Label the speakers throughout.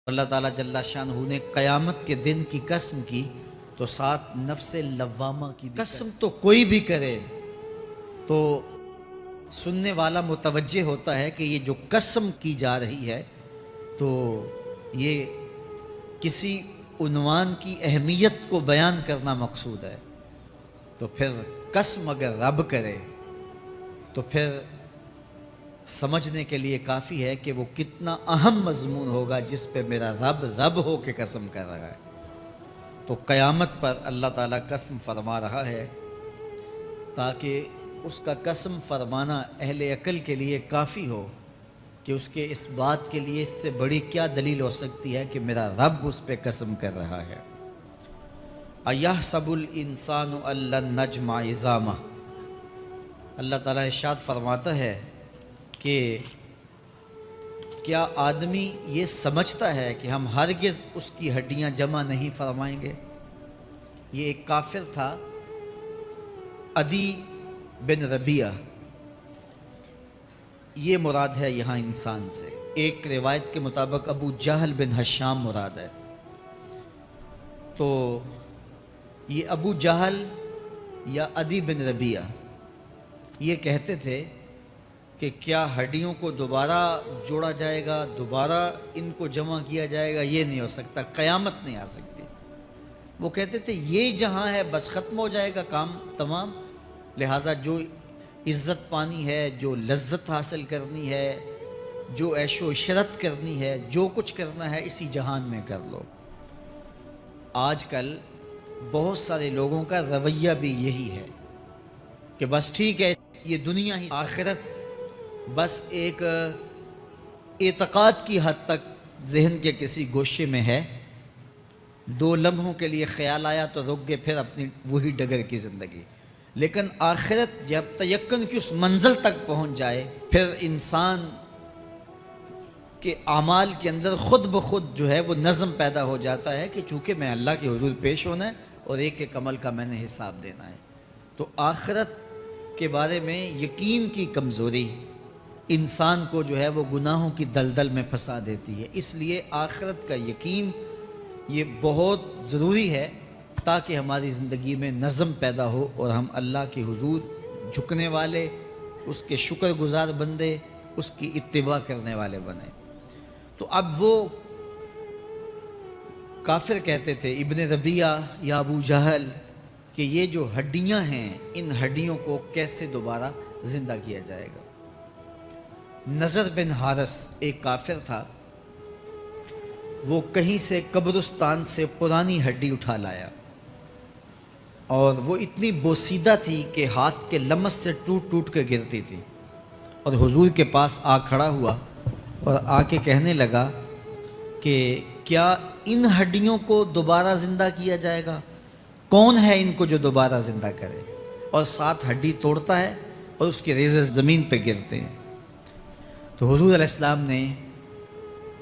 Speaker 1: اللہ تعالیٰ جل شانہ نے قیامت کے دن کی قسم کی تو ساتھ نفس لوامہ کی قسم تو کوئی بھی کرے تو سننے والا متوجہ ہوتا ہے کہ یہ جو قسم کی جا رہی ہے تو یہ کسی عنوان کی اہمیت کو بیان کرنا مقصود ہے، تو پھر قسم اگر رب کرے تو پھر سمجھنے کے لیے کافی ہے کہ وہ کتنا اہم مضمون ہوگا جس پہ میرا رب رب ہو کے قسم کر رہا ہے۔ تو قیامت پر اللہ تعالیٰ قسم فرما رہا ہے تاکہ اس کا قسم فرمانا اہل عقل کے لیے کافی ہو کہ اس کے اس بات کے لیے اس سے بڑی کیا دلیل ہو سکتی ہے کہ میرا رب اس پہ قسم کر رہا ہے۔ اَيَحْسَبُ الْإِنسَانُ أَن لَّن نَّجْمَعَ عِظَامَهُ، اللہ تعالیٰ ارشاد فرماتا ہے کہ کیا آدمی یہ سمجھتا ہے کہ ہم ہرگز اس کی ہڈیاں جمع نہیں فرمائیں گے؟ یہ ایک کافر تھا عدی بن ربیعہ، یہ مراد ہے یہاں انسان سے۔ ایک روایت کے مطابق ابو جہل بن ہشام مراد ہے۔ تو یہ ابو جہل یا عدی بن ربیعہ یہ کہتے تھے کہ کیا ہڈیوں کو دوبارہ جوڑا جائے گا، دوبارہ ان کو جمع کیا جائے گا؟ یہ نہیں ہو سکتا، قیامت نہیں آ سکتی۔ وہ کہتے تھے یہ جہاں ہے بس ختم ہو جائے گا کام تمام، لہٰذا جو عزت پانی ہے، جو لذت حاصل کرنی ہے، جو عیش و عشرت کرنی ہے، جو کچھ کرنا ہے اسی جہان میں کر لو۔ آج کل بہت سارے لوگوں کا رویہ بھی یہی ہے کہ بس ٹھیک ہے یہ دنیا ہی، آخرت بس ایک اعتقاد کی حد تک ذہن کے کسی گوشے میں ہے، 2 لمحوں کے لیے خیال آیا تو رک گئے، پھر اپنی وہی ڈگر کی زندگی۔ لیکن آخرت جب تیقن کی اس منزل تک پہنچ جائے پھر انسان کے اعمال کے اندر خود بخود جو ہے وہ نظم پیدا ہو جاتا ہے کہ چونکہ میں اللہ کے حضور پیش ہونا ہے اور ایک ایک عمل کا میں نے حساب دینا ہے۔ تو آخرت کے بارے میں یقین کی کمزوری انسان کو جو ہے وہ گناہوں کی دلدل میں پھنسا دیتی ہے، اس لیے آخرت کا یقین یہ بہت ضروری ہے تاکہ ہماری زندگی میں نظم پیدا ہو اور ہم اللہ کے حضور جھکنے والے، اس کے شکر گزار بندے، اس کی اتباع کرنے والے بنیں۔ تو اب وہ کافر کہتے تھے ابن ربیعہ یا ابو جہل کہ یہ جو ہڈیاں ہیں ان ہڈیوں کو کیسے دوبارہ زندہ کیا جائے گا۔ نضر بن حارث ایک کافر تھا، وہ کہیں سے قبرستان سے پرانی ہڈی اٹھا لایا اور وہ اتنی بوسیدہ تھی کہ ہاتھ کے لمس سے ٹوٹ ٹوٹ کے گرتی تھی، اور حضور کے پاس آ کھڑا ہوا اور آ کے کہنے لگا کہ کیا ان ہڈیوں کو دوبارہ زندہ کیا جائے گا؟ کون ہے ان کو جو دوبارہ زندہ کرے؟ اور ساتھ ہڈی توڑتا ہے اور اس کے ریزے زمین پہ گرتے ہیں۔ تو حضور علیہ السلام نے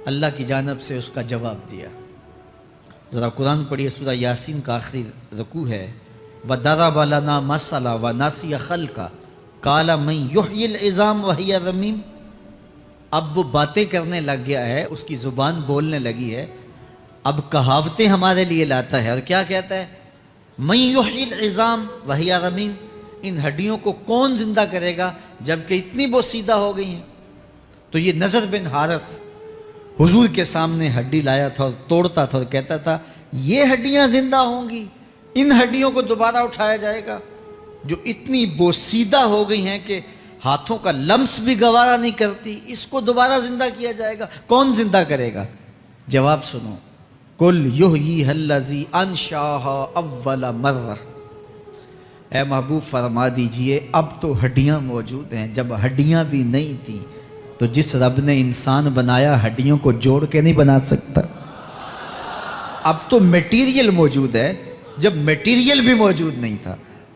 Speaker 1: اللہ کی جانب سے اس کا جواب دیا۔ ذرا قرآن پڑھیے، سورہ یاسین کا آخری رکوع ہے، وَضَرَبَ لَنَا مَثَلًا وَنَسِیَ خَلْقَهُ قَالَ مَن يُحْیِی الْعِظَامَ وَهِیَ رَمِیمٌ۔ اب وہ باتیں کرنے لگ گیا ہے، اس کی زبان بولنے لگی ہے، اب کہاوتیں ہمارے لیے لاتا ہے، اور کیا کہتا ہے؟ مَن يُحْیِی الْعِظَامَ وَهِیَ رَمِیمٌ، ان ہڈیوں کو کون زندہ کرے گا جبکہ اتنی بوسیدہ ہو گئی ہیں؟ تو یہ نضر بن حارث حضور کے سامنے ہڈی لایا تھا اور توڑتا تھا اور کہتا تھا یہ ہڈیاں زندہ ہوں گی، ان ہڈیوں کو دوبارہ اٹھایا جائے گا جو اتنی بوسیدہ ہو گئی ہیں کہ ہاتھوں کا لمس بھی گوارا نہیں کرتی، اس کو دوبارہ زندہ کیا جائے گا؟ کون زندہ کرے گا؟ جواب سنو، قُلْ يُحْیِیہا الَّذِی أَنشَأَہا أَوَّلَ مَرَّۃٍ، اے محبوب فرما دیجئے اب تو ہڈیاں موجود ہیں، جب ہڈیاں بھی نہیں تھیں تو جس رب نے انسان بنایا ہڈیوں کو جوڑ کے نہیں بنا سکتا۔ اب تو میٹیریل موجود ہے جب میٹیریل بھی موجود نہیں تھا۔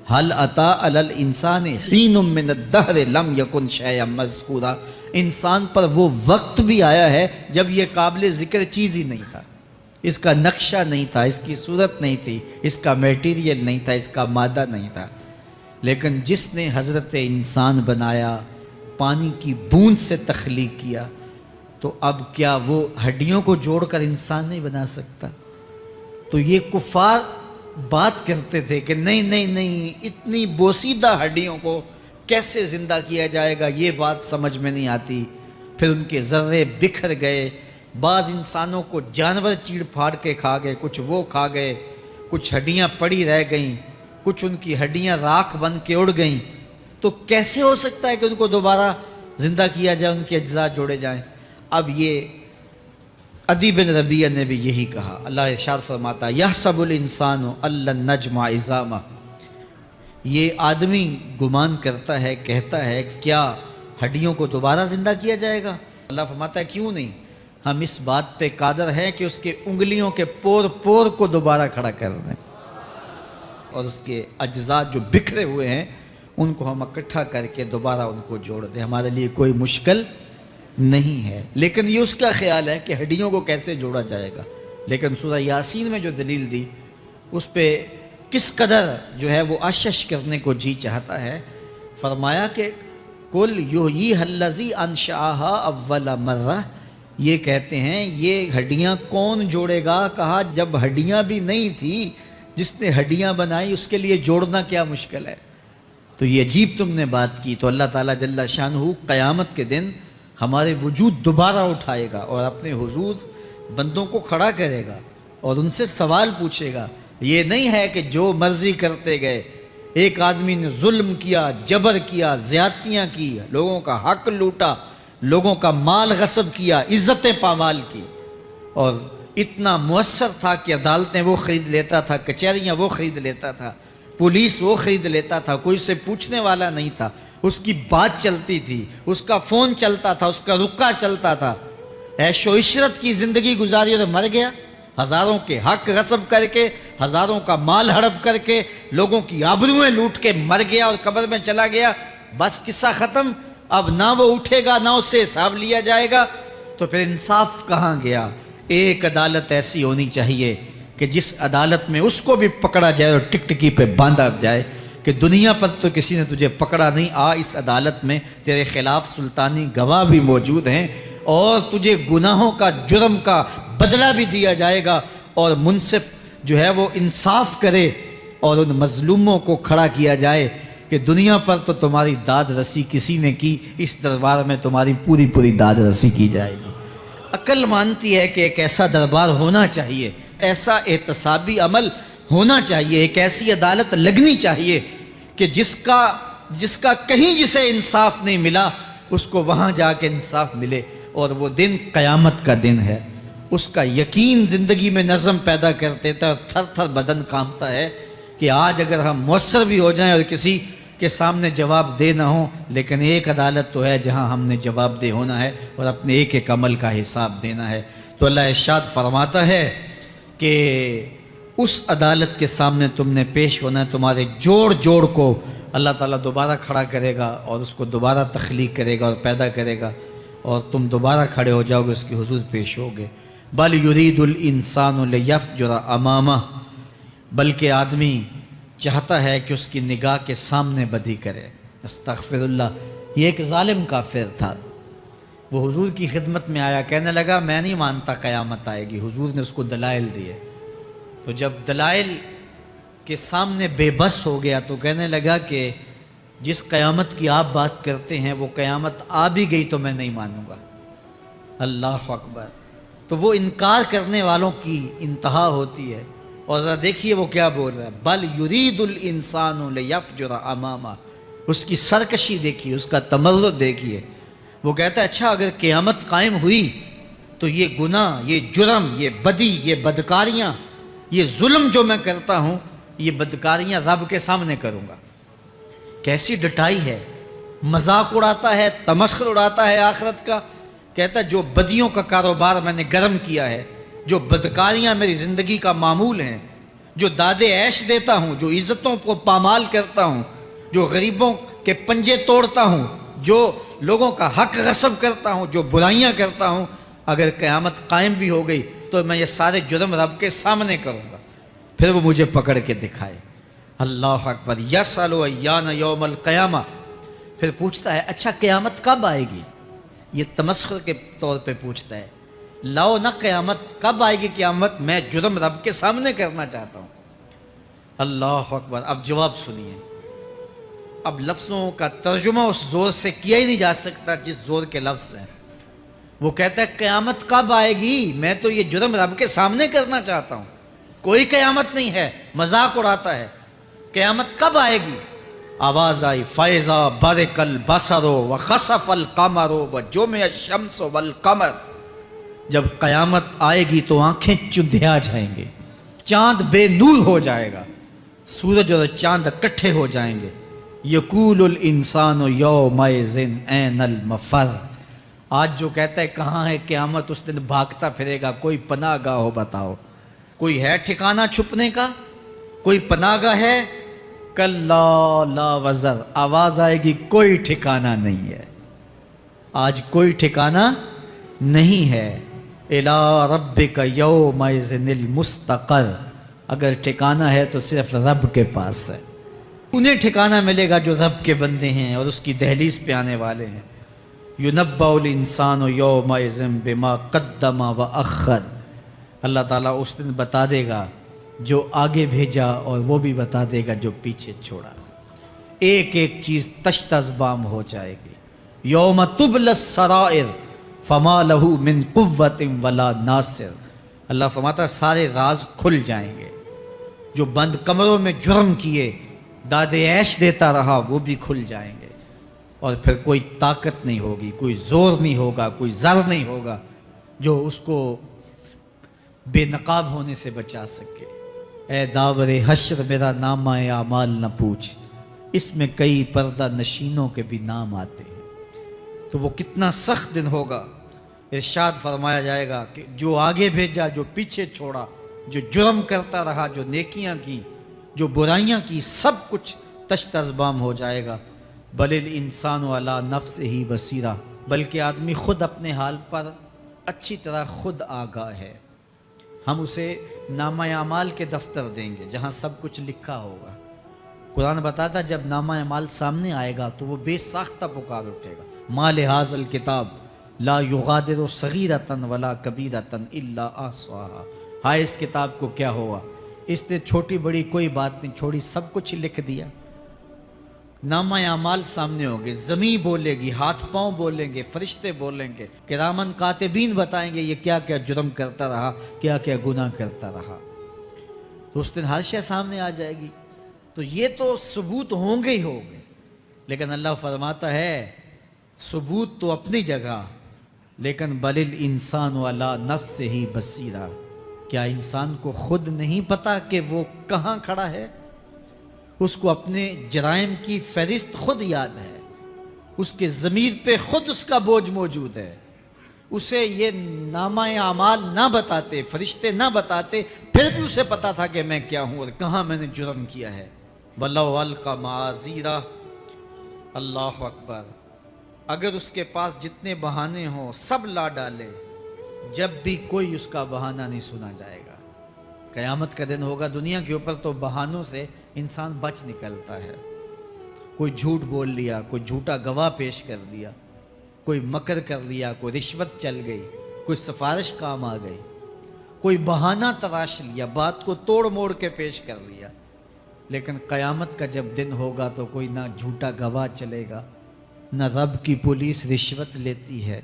Speaker 1: هل اتی علی الانسان حین من الدہر لم یکن شیئا مذکورا، انسان پر وہ وقت بھی آیا ہے جب یہ قابل ذکر چیز ہی نہیں تھا، اس کا نقشہ نہیں تھا، اس کی صورت نہیں تھی، اس کا میٹیریل نہیں تھا، اس کا مادہ نہیں تھا، لیکن جس نے حضرت انسان بنایا، پانی کی بوند سے تخلیق کیا، تو اب کیا وہ ہڈیوں کو جوڑ کر انسان نہیں بنا سکتا؟ تو یہ کفار بات کرتے تھے کہ نہیں نہیں نہیں، اتنی بوسیدہ ہڈیوں کو کیسے زندہ کیا جائے گا، یہ بات سمجھ میں نہیں آتی۔ پھر ان کے ذرے بکھر گئے، بعض انسانوں کو جانور چیڑ پھاڑ کے کھا گئے، کچھ وہ کھا گئے، کچھ ہڈیاں پڑی رہ گئیں، کچھ ان کی ہڈیاں راکھ بن کے اڑ گئیں۔ تو کیسے ہو سکتا ہے کہ ان کو دوبارہ زندہ کیا جائے، ان کے اجزاء جوڑے جائیں؟ اب یہ عدی بن ربیعہ نے بھی یہی کہا۔ اللہ ارشاد فرماتا ہے یحسب الانسان ان لن نجمع عظامہ، یہ آدمی گمان کرتا ہے، کہتا ہے کیا ہڈیوں کو دوبارہ زندہ کیا جائے گا؟ اللہ فرماتا ہے کیوں نہیں، ہم اس بات پہ قادر ہیں کہ اس کے انگلیوں کے پور پور کو دوبارہ کھڑا کر دیں، اور اس کے اجزاء جو بکھرے ہوئے ہیں ان کو ہم اکٹھا کر کے دوبارہ ان کو جوڑ دیں، ہمارے لیے کوئی مشکل نہیں ہے۔ لیکن یہ اس کا خیال ہے کہ ہڈیوں کو کیسے جوڑا جائے گا۔ لیکن سورہ یاسین میں جو دلیل دی اس پہ کس قدر جو ہے وہ آشش کرنے کو جی چاہتا ہے۔ فرمایا کہ قل یحییھا الذی انشأھا اول مرہ، یہ کہتے ہیں یہ ہڈیاں کون جوڑے گا؟ کہا جب ہڈیاں بھی نہیں تھی، جس نے ہڈیاں بنائی اس کے لیے جوڑنا کیا مشکل ہے؟ تو یہ عجیب تم نے بات کی۔ تو اللہ تعالیٰ جل شانہ قیامت کے دن ہمارے وجود دوبارہ اٹھائے گا اور اپنے حضور بندوں کو کھڑا کرے گا اور ان سے سوال پوچھے گا۔ یہ نہیں ہے کہ جو مرضی کرتے گئے، ایک آدمی نے ظلم کیا، جبر کیا، زیادتیاں کی، لوگوں کا حق لوٹا، لوگوں کا مال غصب کیا، عزتیں پامال کی، اور اتنا مؤثر تھا کہ عدالتیں وہ خرید لیتا تھا، کچہریاں وہ خرید لیتا تھا، پولیس وہ خرید لیتا تھا، کوئی سے پوچھنے والا نہیں تھا، اس کی بات چلتی تھی، اس کا فون چلتا تھا، اس کا رکا چلتا تھا، عیش و عشرت کی زندگی گزاری اور مر گیا، ہزاروں کے حق غصب کر کے، ہزاروں کا مال ہڑپ کر کے، لوگوں کی آبروئیں لوٹ کے مر گیا اور قبر میں چلا گیا، بس قصہ ختم۔ اب نہ وہ اٹھے گا نہ اس سے حساب لیا جائے گا، تو پھر انصاف کہاں گیا؟ ایک عدالت ایسی ہونی چاہیے کہ جس عدالت میں اس کو بھی پکڑا جائے اور ٹکٹکی پہ باندھا جائے کہ دنیا پر تو کسی نے تجھے پکڑا نہیں، آ اس عدالت میں تیرے خلاف سلطانی گواہ بھی موجود ہیں اور تجھے گناہوں کا، جرم کا بدلہ بھی دیا جائے گا، اور منصف جو ہے وہ انصاف کرے اور ان مظلوموں کو کھڑا کیا جائے کہ دنیا پر تو تمہاری داد رسی کسی نے کی، اس دربار میں تمہاری پوری پوری داد رسی کی جائے گی۔ عقل مانتی ہے کہ ایک ایسا دربار ہونا چاہیے، ایسا احتسابی عمل ہونا چاہیے، ایک ایسی عدالت لگنی چاہیے کہ جس کا کہیں جسے انصاف نہیں ملا اس کو وہاں جا کے انصاف ملے، اور وہ دن قیامت کا دن ہے۔ اس کا یقین زندگی میں نظم پیدا کر دیتا ہے اور تھر تھر بدن کانپتا ہے کہ آج اگر ہم مؤثر بھی ہو جائیں اور کسی کے سامنے جواب دے نہ ہوں، لیکن ایک عدالت تو ہے جہاں ہم نے جواب دہ ہونا ہے اور اپنے ایک ایک عمل کا حساب دینا ہے۔ تو اللہ ارشاد فرماتا ہے کہ اس عدالت کے سامنے تم نے پیش ہونا ہے، تمہارے جوڑ جوڑ کو اللہ تعالیٰ دوبارہ کھڑا کرے گا اور اس کو دوبارہ تخلیق کرے گا اور پیدا کرے گا، اور تم دوبارہ کھڑے ہو جاؤ گے، اس کی حضور پیش ہوگے۔ بل یرید الانسان لیفجر امامہ، بلکہ آدمی چاہتا ہے کہ اس کی نگاہ کے سامنے بدی کرے۔ استغفر اللہ۔ یہ ایک ظالم کافر تھا، وہ حضور کی خدمت میں آیا، کہنے لگا میں نہیں مانتا قیامت آئے گی۔ حضور نے اس کو دلائل دیے، تو جب دلائل کے سامنے بے بس ہو گیا تو کہنے لگا کہ جس قیامت کی آپ بات کرتے ہیں وہ قیامت آ بھی گئی تو میں نہیں مانوں گا۔ اللہ اکبر۔ تو وہ انکار کرنے والوں کی انتہا ہوتی ہے، اور ذرا دیکھیے وہ کیا بول رہا ہے، بل یرید الانسان لیفجر امامہ۔ اس کی سرکشی دیکھیے، اس کا تمرد دیکھیے۔ وہ کہتا ہے اچھا اگر قیامت قائم ہوئی تو یہ گناہ، یہ جرم، یہ بدی، یہ بدکاریاں، یہ ظلم جو میں کرتا ہوں، یہ بدکاریاں رب کے سامنے کروں گا۔ کیسی ڈٹائی ہے، مذاق اڑاتا ہے، تمسخر اڑاتا ہے آخرت کا۔ کہتا ہے جو بدیوں کا کاروبار میں نے گرم کیا ہے، جو بدکاریاں میری زندگی کا معمول ہیں، جو داد عیش دیتا ہوں، جو عزتوں کو پامال کرتا ہوں، جو غریبوں کے پنجے توڑتا ہوں، جو لوگوں کا حق غصب کرتا ہوں، جو برائیاں کرتا ہوں، اگر قیامت قائم بھی ہو گئی تو میں یہ سارے جرم رب کے سامنے کروں گا، پھر وہ مجھے پکڑ کے دکھائے۔ اللہ اکبر۔ یسأل ایان یوم القیامہ، پھر پوچھتا ہے اچھا قیامت کب آئے گی؟ یہ تمسخر کے طور پہ پوچھتا ہے، لاؤ نہ قیامت، کب آئے گی قیامت؟ میں جرم رب کے سامنے کرنا چاہتا ہوں۔ اللہ اکبر۔ اب جواب سنیے، اب لفظوں کا ترجمہ اس زور سے کیا ہی نہیں جا سکتا جس زور کے لفظ ہیں۔ وہ کہتا ہے قیامت کب آئے گی؟ میں تو یہ جرم رب کے سامنے کرنا چاہتا ہوں، کوئی قیامت نہیں ہے، مذاق اڑاتا ہے۔ قیامت کب آئے گی؟ آواز آئی، فَإِذَا بَرِقَ الْبَصَرُ وَخَسَفَ الْقَمَرُ وَجُمِعَ الشَّمْسُ وَالْقَمَرُ۔ جب قیامت آئے گی تو آنکھیں چندھیا جائیں گے، چاند بے نور ہو جائے گا، سورج اور چاند اکٹھے ہو جائیں گے۔ یقول الانسان یومئذ این المفر۔ آج جو کہتا ہے کہاں ہے قیامت، اس دن بھاگتا پھرے گا، کوئی پناہ گاہ ہو بتاؤ، کوئی ہے ٹھکانہ چھپنے کا، کوئی پناہ گاہ ہے؟ کلا لا وزر، آواز آئے گی کوئی ٹھکانہ نہیں ہے، آج کوئی ٹھکانہ نہیں ہے۔ الی ربک یومئذ المستقر، اگر ٹھکانہ ہے تو صرف رب کے پاس ہے، انہیں ٹھکانہ ملے گا جو رب کے بندے ہیں اور اس کی دہلیز پہ آنے والے ہیں۔ ینبأ الانسان یومئذ بما قدم واخر، اللہ تعالیٰ اس دن بتا دے گا جو آگے بھیجا اور وہ بھی بتا دے گا جو پیچھے چھوڑا۔ ایک ایک چیز تشت ازبام ہو جائے گی۔ یوم تبلی السرائر فما لہ من قوت ولا ناصر، اللہ فرماتا سارے راز کھل جائیں گے۔ جو بند کمروں میں جرم کیے، داد عیش دیتا رہا، وہ بھی کھل جائیں گے، اور پھر کوئی طاقت نہیں ہوگی، کوئی زور نہیں ہوگا، کوئی زر نہیں ہوگا جو اس کو بے نقاب ہونے سے بچا سکے۔ اے داور حشر میرا نامہ اعمال نہ پوچھ، اس میں کئی پردہ نشینوں کے بھی نام آتے ہیں۔ تو وہ کتنا سخت دن ہوگا۔ ارشاد فرمایا جائے گا کہ جو آگے بھیجا، جو پیچھے چھوڑا، جو جرم کرتا رہا، جو نیکیاں کی، جو برائیاں کی، سب کچھ تشت ازبام ہو جائے گا۔ بل الانسان علی نفسہ بصیرہ، بلکہ آدمی خود اپنے حال پر اچھی طرح خود آگاہ ہے۔ ہم اسے نامہ اعمال کے دفتر دیں گے جہاں سب کچھ لکھا ہوگا۔ قرآن بتاتا جب نامہ اعمال سامنے آئے گا تو وہ بے ساختہ پکار اٹھے گا، ما لہذا الکتاب لا یغادر صغیرۃ ولا کبیرۃ الا احصاها، ہائے اس کتاب کو کیا ہوا، اس نے چھوٹی بڑی کوئی بات نہیں چھوڑی، سب کچھ لکھ دیا۔ نامہ اعمال سامنے ہوگے، زمین بولے گی، ہاتھ پاؤں بولیں گے، فرشتے بولیں گے، کرامن کاتبین بتائیں گے یہ کیا کیا جرم کرتا رہا، کیا کیا گناہ کرتا رہا۔ تو اس دن ہر شے سامنے آ جائے گی۔ تو یہ تو ثبوت ہوں گے ہی ہوں گے، لیکن اللہ فرماتا ہے ثبوت تو اپنی جگہ، لیکن بل الانسان علی نفسہ بصیرہ، کیا انسان کو خود نہیں پتا کہ وہ کہاں کھڑا ہے؟ اس کو اپنے جرائم کی فہرست خود یاد ہے، اس کے ضمیر پہ خود اس کا بوجھ موجود ہے۔ اسے یہ نامہ اعمال نہ بتاتے، فرشتے نہ بتاتے، پھر بھی اسے پتا تھا کہ میں کیا ہوں اور کہاں میں نے جرم کیا ہے۔ وَلَوْ أَلْقَى مَعَاذِيرَهُ، اللہ اکبر، اگر اس کے پاس جتنے بہانے ہوں سب لا ڈالے، جب بھی کوئی اس کا بہانہ نہیں سنا جائے گا۔ قیامت کا دن ہوگا، دنیا کے اوپر تو بہانوں سے انسان بچ نکلتا ہے۔ کوئی جھوٹ بول لیا، کوئی جھوٹا گواہ پیش کر دیا، کوئی مکر کر لیا، کوئی رشوت چل گئی، کوئی سفارش کام آ گئی، کوئی بہانہ تراش لیا، بات کو توڑ موڑ کے پیش کر لیا۔ لیکن قیامت کا جب دن ہوگا تو کوئی نہ جھوٹا گواہ چلے گا، نہ رب کی پولیس رشوت لیتی ہے،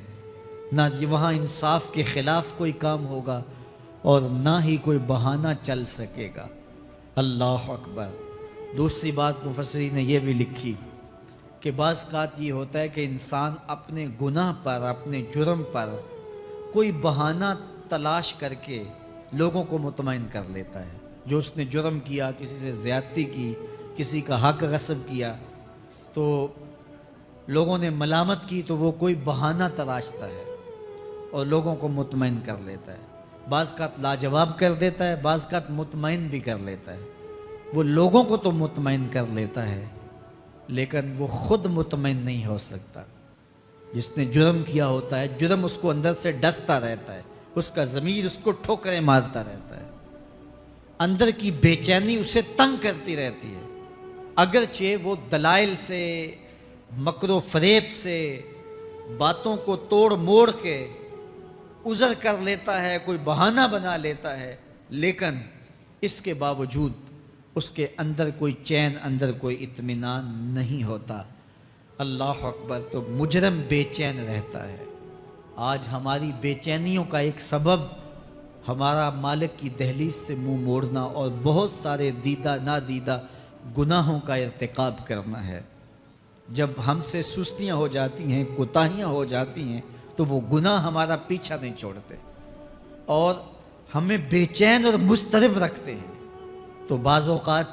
Speaker 1: نہ وہاں انصاف کے خلاف کوئی کام ہوگا، اور نہ ہی کوئی بہانہ چل سکے گا۔ اللہ اکبر۔ دوسری بات مفسرین نے یہ بھی لکھی کہ بعض اوقات یہ ہوتا ہے کہ انسان اپنے گناہ پر، اپنے جرم پر کوئی بہانہ تلاش کر کے لوگوں کو مطمئن کر لیتا ہے۔ جو اس نے جرم کیا، کسی سے زیادتی کی، کسی کا حق غصب کیا، تو لوگوں نے ملامت کی تو وہ کوئی بہانہ تلاشتا ہے اور لوگوں کو مطمئن کر لیتا ہے۔ بعض اوقات لاجواب کر دیتا ہے، بعض اوقات مطمئن بھی کر لیتا ہے۔ وہ لوگوں کو تو مطمئن کر لیتا ہے، لیکن وہ خود مطمئن نہیں ہو سکتا۔ جس نے جرم کیا ہوتا ہے، جرم اس کو اندر سے ڈستا رہتا ہے، اس کا ضمیر اس کو ٹھوکریں مارتا رہتا ہے، اندر کی بے چینی اسے تنگ کرتی رہتی ہے، اگرچہ وہ دلائل سے، مکر و فریب سے، باتوں کو توڑ موڑ کے عذر کر لیتا ہے، کوئی بہانہ بنا لیتا ہے، لیکن اس کے باوجود اس کے اندر کوئی چین، اندر کوئی اطمینان نہیں ہوتا۔ اللہ اکبر! تو مجرم بے چین رہتا ہے۔ آج ہماری بے چینیوں کا ایک سبب ہمارا مالک کی دہلیز سے منہ موڑنا اور بہت سارے دیدہ نادیدہ گناہوں کا ارتکاب کرنا ہے۔ جب ہم سے سستیاں ہو جاتی ہیں، کوتاہیاں ہو جاتی ہیں، تو وہ گناہ ہمارا پیچھا نہیں چھوڑتے اور ہمیں بے چین اور مضطرب رکھتے ہیں۔ تو بعض اوقات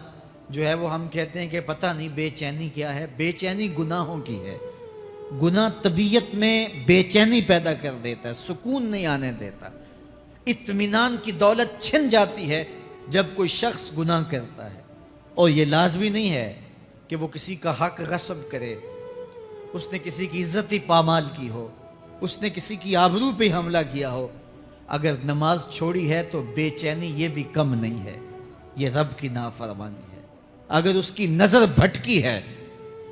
Speaker 1: جو ہے وہ ہم کہتے ہیں کہ پتہ نہیں بے چینی کیا ہے۔ بے چینی گناہوں کی ہے۔ گناہ طبیعت میں بے چینی پیدا کر دیتا ہے، سکون نہیں آنے دیتا۔ اطمینان کی دولت چھن جاتی ہے جب کوئی شخص گناہ کرتا ہے، اور یہ لازمی نہیں ہے کہ وہ کسی کا حق غصب کرے، اس نے کسی کی عزت ہی پامال کی ہو، اس نے کسی کی آبرو پہ حملہ کیا ہو۔ اگر نماز چھوڑی ہے تو بے چینی یہ بھی کم نہیں ہے، یہ رب کی نافرمانی ہے۔ اگر اس کی نظر بھٹکی ہے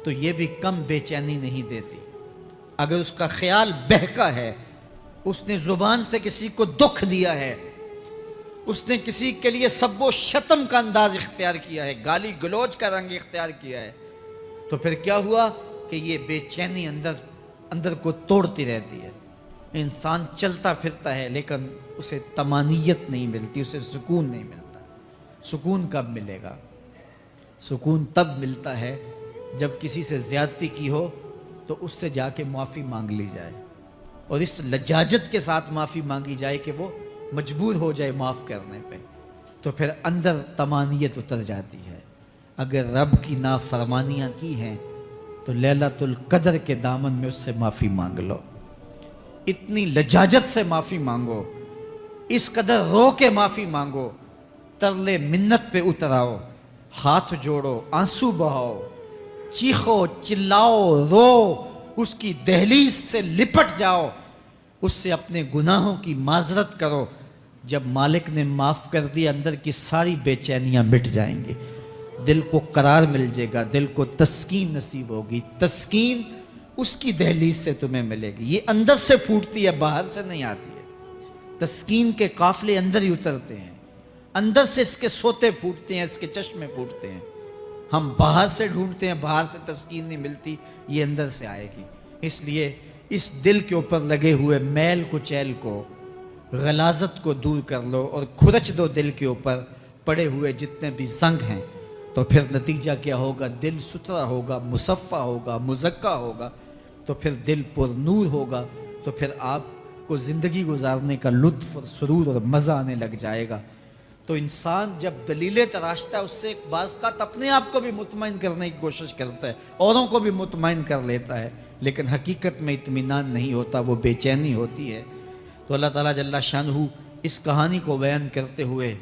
Speaker 1: تو یہ بھی کم بے چینی نہیں دیتی۔ اگر اس کا خیال بہکا ہے، اس نے زبان سے کسی کو دکھ دیا ہے، اس نے کسی کے لیے سب و شتم کا انداز اختیار کیا ہے، گالی گلوچ کا رنگ اختیار کیا ہے، تو پھر کیا ہوا کہ یہ بے چینی اندر کو توڑتی رہتی ہے۔ انسان چلتا پھرتا ہے لیکن اسے طمانیت نہیں ملتی، اسے سکون نہیں ملتا۔ سکون کب ملے گا؟ سکون تب ملتا ہے جب کسی سے زیادتی کی ہو تو اس سے جا کے معافی مانگ لی جائے، اور اس لجاجت کے ساتھ معافی مانگی جائے کہ وہ مجبور ہو جائے معاف کرنے پہ، تو پھر اندر طمانیت اتر جاتی ہے۔ اگر رب کی نافرمانیاں کی ہیں تو لیلۃ القدر کے دامن میں اس سے معافی مانگ لو، اتنی لجاجت سے معافی مانگو، اس قدر رو کے معافی مانگو، ترلے منت پہ اتراؤ، ہاتھ جوڑو، آنسو بہاؤ، چیخو، چلاؤ، رو، اس کی دہلیز سے لپٹ جاؤ، اس سے اپنے گناہوں کی معذرت کرو۔ جب مالک نے معاف کر دی، اندر کی ساری بے چینیاں مٹ جائیں گی، دل کو قرار مل جائے گا، دل کو تسکین نصیب ہوگی۔ تسکین اس کی دہلیز سے تمہیں ملے گی، یہ اندر سے پھوٹتی ہے، باہر سے نہیں آتی ہے۔ تسکین کے قافلے اندر ہی اترتے ہیں، اندر سے اس کے سوتے پھوٹتے ہیں، اس کے چشمے پھوٹتے ہیں۔ ہم باہر سے ڈھونڈتے ہیں، باہر سے تسکین نہیں ملتی، یہ اندر سے آئے گی۔ اس لیے اس دل کے اوپر لگے ہوئے میل کچیل کو، غلاظت کو دور کر لو اور کھرچ دو دل کے اوپر پڑے ہوئے جتنے بھی زنگ ہیں، تو پھر نتیجہ کیا ہوگا؟ دل ستھرا ہوگا، مصفہ ہوگا، مزکا ہوگا، تو پھر دل پر نور ہوگا، تو پھر آپ کو زندگی گزارنے کا لطف اور سرور اور مزہ آنے لگ جائے گا۔ تو انسان جب دلیلیں تراشتا ہے، اس سے بعض کا اپنے آپ کو بھی مطمئن کرنے کی کوشش کرتا ہے، اوروں کو بھی مطمئن کر لیتا ہے، لیکن حقیقت میں اطمینان نہیں ہوتا، وہ بے چینی ہوتی ہے۔ تو اللہ تعالیٰ جل شانہ اس کہانی کو بیان کرتے ہوئے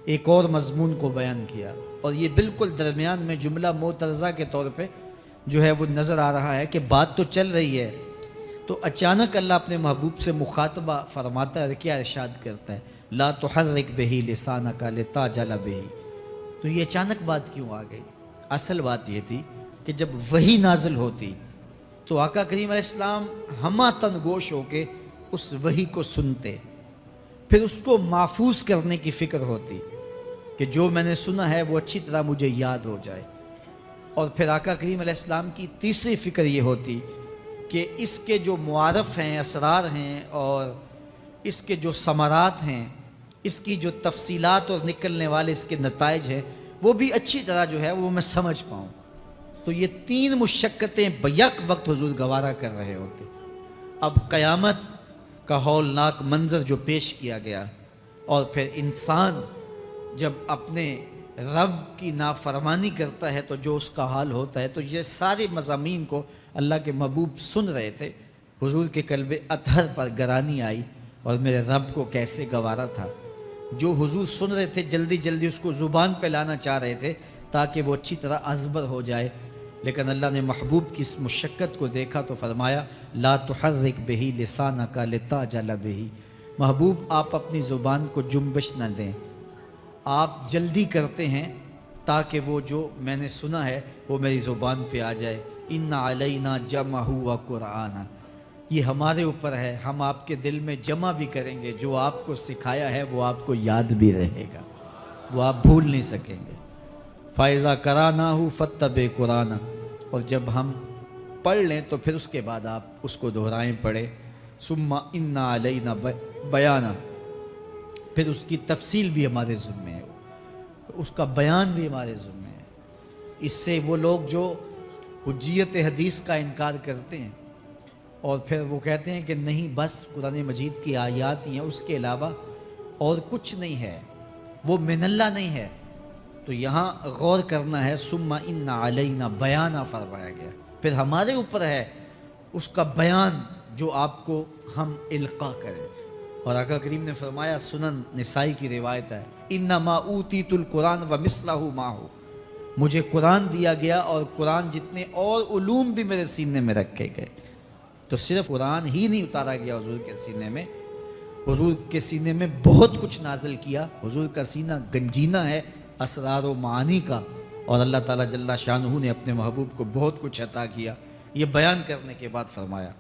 Speaker 1: ایک اور مضمون کو بیان کیا، اور یہ بالکل درمیان میں جملہ معترضہ کے طور پہ جو ہے وہ نظر آ رہا ہے کہ بات تو چل رہی ہے، تو اچانک اللہ اپنے محبوب سے مخاطبہ فرماتا ہے، کیا ارشاد کرتا ہے؟ لا تحرک بہ لسانک لتعجل بہ۔ تو یہ اچانک بات کیوں آ گئی؟ اصل بات یہ تھی کہ جب وحی نازل ہوتی تو آقا کریم علیہ السلام ہمہ تن گوش ہو کے اس وحی کو سنتے، پھر اس کو محفوظ کرنے کی فکر ہوتی کہ جو میں نے سنا ہے وہ اچھی طرح مجھے یاد ہو جائے، اور پھر آقا کریم علیہ السلام کی تیسری فکر یہ ہوتی کہ اس کے جو معارف ہیں، اسرار ہیں، اور اس کے جو ثمرات ہیں، اس کی جو تفصیلات اور نکلنے والے اس کے نتائج ہیں، وہ بھی اچھی طرح جو ہے وہ میں سمجھ پاؤں۔ تو یہ تین مشقتیں بیک وقت حضور گوارا کر رہے ہوتے۔ اب قیامت کا ہولناک منظر جو پیش کیا گیا، اور پھر انسان جب اپنے رب کی نافرمانی کرتا ہے تو جو اس کا حال ہوتا ہے، تو یہ سارے مضامین کو اللہ کے محبوب سن رہے تھے۔ حضور کے قلب اطہر پر گرانی آئی، اور میرے رب کو کیسے گوارا تھا۔ جو حضور سن رہے تھے جلدی جلدی اس کو زبان پہ لانا چاہ رہے تھے تاکہ وہ اچھی طرح ازبر ہو جائے، لیکن اللہ نے محبوب کی اس مشقت کو دیکھا تو فرمایا لا تحرک بہ لسانک لتعجل بہ۔ محبوب آپ اپنی زبان کو جنبش نہ دیں، آپ جلدی کرتے ہیں تاکہ وہ جو میں نے سنا ہے وہ میری زبان پہ آ جائے۔ ان علینا جمعہ و قرآن، یہ ہمارے اوپر ہے، ہم آپ کے دل میں جمع بھی کریں گے، جو آپ کو سکھایا ہے وہ آپ کو یاد بھی رہے گا، وہ آپ بھول نہیں سکیں گے۔ فَإِذَا قَرَأْنَاهُ فَاتَّبِعْ قُرْآنَهُ، اور جب ہم پڑھ لیں تو پھر اس کے بعد آپ اس کو دہرائیں پڑھیں۔ ثُمَّ إِنَّ عَلَيْنَا بَيَانَهُ، پھر اس کی تفصیل بھی ہمارے ذمے ہے، اس کا بیان بھی ہمارے ذمے ہے۔ اس سے وہ لوگ جو حجیت حدیث کا انکار کرتے ہیں اور پھر وہ کہتے ہیں کہ نہیں بس قرآن مجید کی آیات ہی ہیں، اس کے علاوہ اور کچھ نہیں ہے، وہ من اللہ نہیں ہے، تو یہاں غور کرنا ہے۔ ثم ان علینا بیانہ فرمایا گیا، پھر ہمارے اوپر ہے اس کا بیان جو آپ کو ہم القاء کریں۔ اور آقا کریم نے فرمایا، سنن نسائی کی روایت ہے، انما اوتیت القرآن ومثلہ معہ، مجھے قرآن دیا گیا اور قرآن جتنے اور علوم بھی میرے سینے میں رکھے گئے۔ تو صرف قرآن ہی نہیں اتارا گیا حضور کے سینے میں، حضور کے سینے میں بہت کچھ نازل کیا۔ حضور کا سینہ گنجینہ ہے اسرار و معانی کا، اور اللہ تعالیٰ جل شانہ نے اپنے محبوب کو بہت کچھ عطا کیا۔ یہ بیان کرنے کے بعد فرمایا،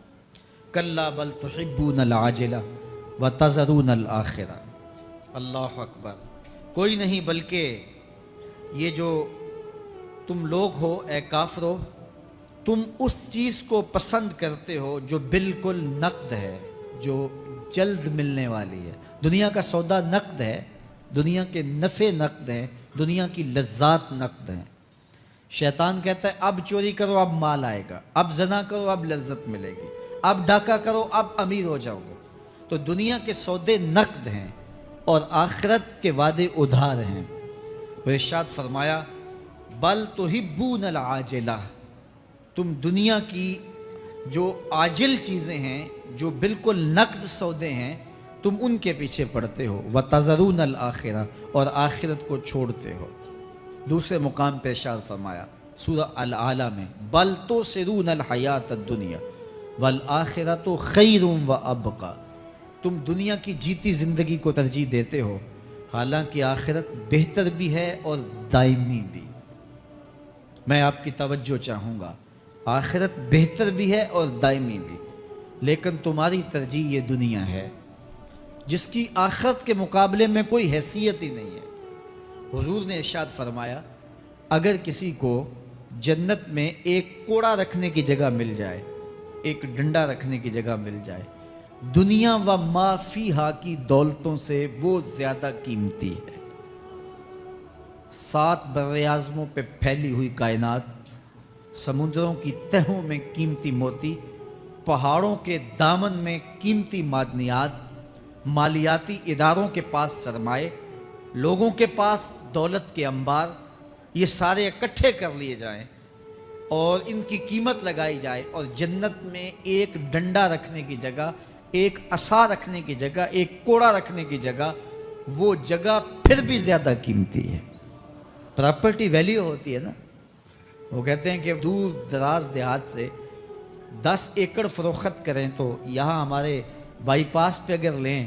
Speaker 1: کلا بل تحبون العاجلہ وتذرون الآخرہ۔ اللہ اکبر، کوئی نہیں بلکہ یہ جو تم لوگ ہو اے کافرو، تم اس چیز کو پسند کرتے ہو جو بالکل نقد ہے، جو جلد ملنے والی ہے۔ دنیا کا سودا نقد ہے، دنیا کے نفع نقد ہیں، دنیا کی لذات نقد ہیں۔ شیطان کہتا ہے اب چوری کرو اب مال آئے گا، اب زنا کرو اب لذت ملے گی، اب ڈاکہ کرو اب امیر ہو جاؤ گے۔ تو دنیا کے سودے نقد ہیں اور آخرت کے وعدے ادھار ہیں۔ تو ارشاد فرمایا، بل تحبون العاجلہ، تم دنیا کی جو عاجل چیزیں ہیں، جو بالکل نقد سودے ہیں، تم ان کے پیچھے پڑتے ہو، وَتَذَرُونَ الْآخِرَةَ، اور آخرت کو چھوڑتے ہو۔ دوسرے مقام پہ ارشاد فرمایا سورہ الاعلیٰ میں، بَلْ تُؤْثِرُونَ الْحَيَاةَ الدُّنْيَا وَالْآخِرَةُ خَيْرٌ وَأَبْقَىٰ، تم دنیا کی جیتی زندگی کو ترجیح دیتے ہو، حالانکہ آخرت بہتر بھی ہے اور دائمی بھی۔ میں آپ کی توجہ چاہوں گا، آخرت بہتر بھی ہے اور دائمی بھی، لیکن تمہاری ترجیح یہ دنیا ہے جس کی آخرت کے مقابلے میں کوئی حیثیت ہی نہیں ہے۔ حضور نے ارشاد فرمایا، اگر کسی کو جنت میں ایک کوڑا رکھنے کی جگہ مل جائے، ایک ڈنڈا رکھنے کی جگہ مل جائے، دنیا و ما فیہا کی دولتوں سے وہ زیادہ قیمتی ہے۔ 7 براعظموں پہ پھیلی ہوئی کائنات، سمندروں کی تہوں میں قیمتی موتی، پہاڑوں کے دامن میں قیمتی معدنیات، مالیاتی اداروں کے پاس سرمائے، لوگوں کے پاس دولت کے انبار، یہ سارے اکٹھے کر لیے جائیں اور ان کی قیمت لگائی جائے، اور جنت میں ایک ڈنڈا رکھنے کی جگہ، ایک عصا رکھنے کی جگہ، ایک کوڑا رکھنے کی جگہ، وہ جگہ پھر بھی زیادہ قیمتی ہے۔ پراپرٹی ویلیو ہوتی ہے نا، وہ کہتے ہیں کہ دور دراز دیہات سے 10 ایکڑ فروخت کریں تو یہاں ہمارے بائی پاس پہ اگر لیں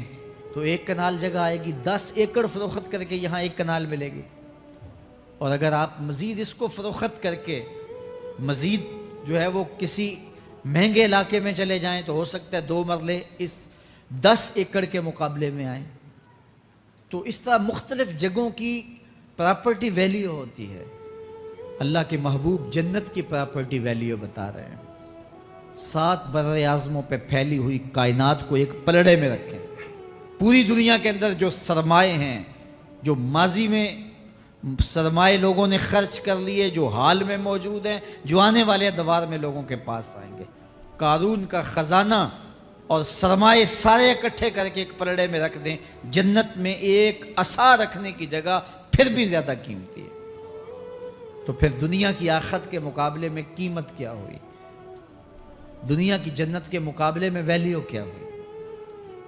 Speaker 1: تو 1 کنال جگہ آئے گی، 10 ایکڑ فروخت کر کے یہاں 1 کنال ملے گی۔ اور اگر آپ مزید اس کو فروخت کر کے مزید جو ہے وہ کسی مہنگے علاقے میں چلے جائیں تو ہو سکتا ہے 2 مرلے اس 10 ایکڑ کے مقابلے میں آئیں۔ تو اس طرح مختلف جگہوں کی پراپرٹی ویلیو ہوتی ہے۔ اللہ کے محبوب جنت کی پراپرٹی ویلیو بتا رہے ہیں۔ 7 براعظموں پہ پھیلی ہوئی کائنات کو ایک پلڑے میں رکھیں، پوری دنیا کے اندر جو سرمائے ہیں، جو ماضی میں سرمائے لوگوں نے خرچ کر لیے، جو حال میں موجود ہیں، جو آنے والے ادوار میں لوگوں کے پاس آئیں گے، قارون کا خزانہ اور سرمائے سارے اکٹھے کر کے ایک پلڑے میں رکھ دیں، جنت میں ایک عصا رکھنے کی جگہ پھر بھی زیادہ قیمتی ہے۔ تو پھر دنیا کی آخرت کے مقابلے میں قیمت کیا ہوئی، دنیا کی جنت کے مقابلے میں ویلیو کیا ہوئی؟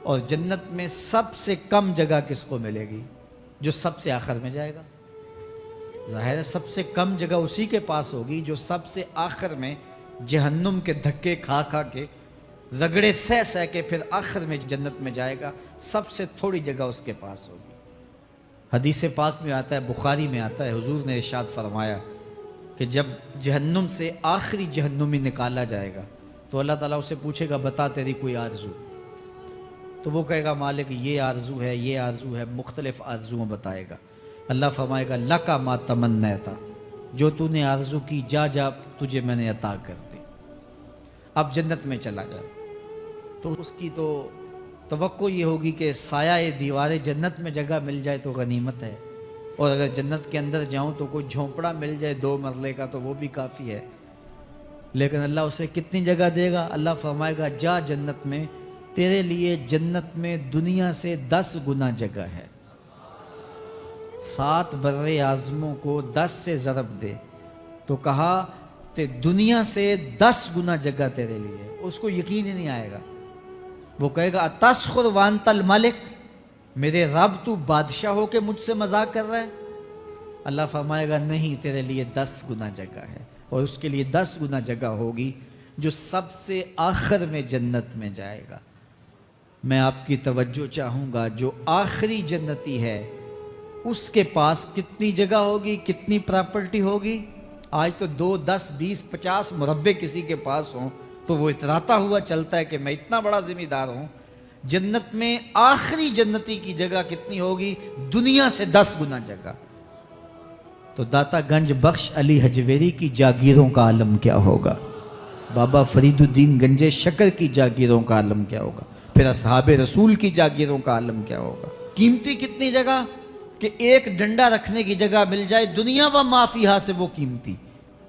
Speaker 1: اور جنت میں سب سے کم جگہ کس کو ملے گی؟ جو سب سے آخر میں جائے گا۔ ظاہر ہے سب سے کم جگہ اسی کے پاس ہوگی جو سب سے آخر میں جہنم کے دھکے کھا کھا کے، رگڑے سہ سہ کے پھر آخر میں جنت میں جائے گا، سب سے تھوڑی جگہ اس کے پاس ہوگی۔ حدیث پاک میں آتا ہے، بخاری میں آتا ہے، حضور نے ارشاد فرمایا کہ جب جہنم سے آخری جہنمی نکالا جائے گا تو اللہ تعالیٰ اسے پوچھے گا بتا تیری کوئی آرزو، تو وہ کہے گا مالک یہ آرزو ہے، یہ آرزو ہے، مختلف آرزویں بتائے گا۔ اللہ فرمائے گا لکا ما تمنیتا، جو تو نے آرزو کی جا جا تجھے میں نے عطا کر دی، اب جنت میں چلا جا۔ تو اس کی تو توقع یہ ہوگی کہ سایہ دیوار جنت میں جگہ مل جائے تو غنیمت ہے، اور اگر جنت کے اندر جاؤں تو کوئی جھونپڑا مل جائے 2 مرلے کا تو وہ بھی کافی ہے۔ لیکن اللہ اسے کتنی جگہ دے گا؟ اللہ فرمائے گا جا جنت میں، تیرے لیے جنت میں دنیا سے 10 گنا جگہ ہے۔ 7 بر اعظموں کو 10 سے ضرب دے تو کہا کہ دنیا سے 10 گنا جگہ تیرے لیے۔ اس کو یقین ہی نہیں آئے گا، وہ کہے گا اتسخر وانت الملک، میرے رب تو بادشاہ ہو کے مجھ سے مذاق کر رہا ہے؟ اللہ فرمائے گا نہیں، تیرے لیے 10 گنا جگہ ہے، اور اس کے لیے 10 گنا جگہ ہوگی جو سب سے آخر میں جنت میں جائے گا۔ میں آپ کی توجہ چاہوں گا، جو آخری جنتی ہے اس کے پاس کتنی جگہ ہوگی، کتنی پراپرٹی ہوگی؟ آج تو 2 10 20 50 مربع کسی کے پاس ہوں تو وہ اتراتا ہوا چلتا ہے کہ میں اتنا بڑا ذمہ دار ہوں۔ جنت میں آخری جنتی کی جگہ کتنی ہوگی؟ دنیا سے 10 گنا جگہ۔ تو داتا گنج بخش علی حجویری کی جاگیروں کا عالم کیا ہوگا، بابا فرید الدین گنجے شکر کی جاگیروں کا عالم کیا ہوگا، پھر اصحاب رسول کی جاگیروں کا عالم کیا ہوگا۔ قیمتی کتنی جگہ کہ ایک ڈنڈا رکھنے کی جگہ مل جائے، دنیا و ما فیہا سے وہ قیمتی،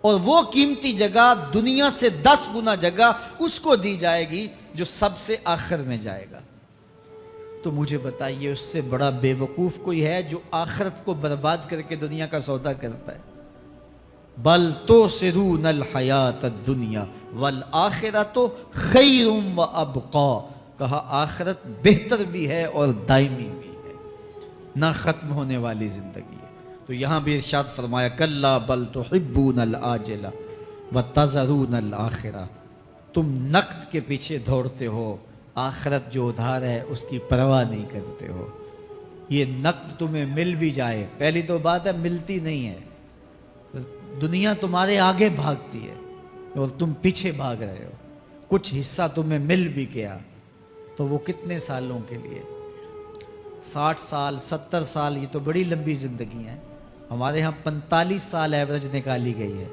Speaker 1: اور وہ قیمتی جگہ دنیا سے 10 گنا جگہ اس کو دی جائے گی جو سب سے آخر میں جائے گا۔ تو مجھے بتائیے اس سے بڑا بے وقوف کوئی ہے جو آخرت کو برباد کر کے دنیا کا سودا کرتا ہے؟ بل تؤثرون الحیات الدنیا والآخرۃ خیر وابقی، کہا آخرت بہتر بھی ہے اور دائمی بھی ہے، نہ ختم ہونے والی زندگی ہے۔ تو یہاں بھی ارشاد فرمایا کلا بل تحبون العاجلہ وتذرون الآخرہ، تم نقد کے پیچھے دوڑتے ہو، آخرت جو ادھار ہے اس کی پرواہ نہیں کرتے ہو۔ یہ نقد تمہیں مل بھی جائے، پہلی تو بات ہے ملتی نہیں ہے، دنیا تمہارے آگے بھاگتی ہے اور تم پیچھے بھاگ رہے ہو۔ کچھ حصہ تمہیں مل بھی گیا تو وہ کتنے سالوں کے لیے؟ 60 سال 70 سال، یہ تو بڑی لمبی زندگی ہے۔ ہمارے ہاں 45 سال ایوریج نکالی گئی ہے۔